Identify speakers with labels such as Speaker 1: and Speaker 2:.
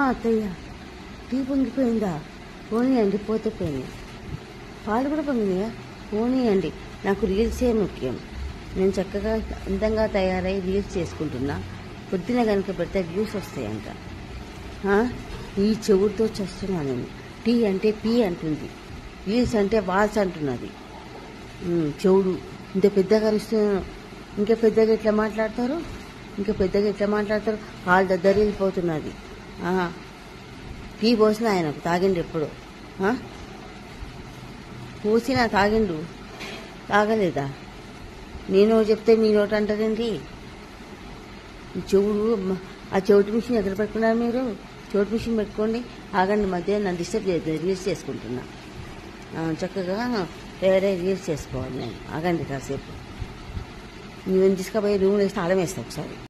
Speaker 1: అత్తయ్య, టీ పొంగిపోయిందా? పోనీయండి, పోతే పోయినాయి. పాలు కూడా పొంగినాయా? పోనీయండి. నాకు రీల్సే ముఖ్యం. నేను చక్కగా అందంగా తయారై రీల్స్ చేసుకుంటున్నా. పొద్దున కనుక పెడితే వ్యూస్ వస్తాయంట. ఈ చెవుడితో చేస్తున్నా నేను. టీ అంటే పీ అంటుంది, రీల్స్ అంటే వాల్స్ అంటున్నది. చెవుడు ఇంత పెద్దగా ఇస్తున్నాను. ఇంకా పెద్దగా ఎట్లా మాట్లాడతారు? కాలు దద్దరిల్లిపోతున్నది. టీ పోసిన ఆయనకు తాగిండు ఎప్పుడు? పోసినా తాగిండు, తాగలేదా? నేను చెప్తే మీ నోట అంటారేంటి? చెవుడు, ఆ చెవిటి మిషన్ ఎక్కడ పెట్టుకున్నారు మీరు? చెవిటి మిషన్ పెట్టుకోండి. ఆగండి, మధ్య నన్ను డిస్టర్బ్ చేయదు. రీల్స్ చేసుకుంటున్నా. చక్కగా వేరే రీల్స్ చేసుకోవాలి నేను. ఆగండి కాసేపు. నువ్వేం తీసుకుపోయి రూమ్లో వేసి తాళం వేస్తావు ఒకసారి.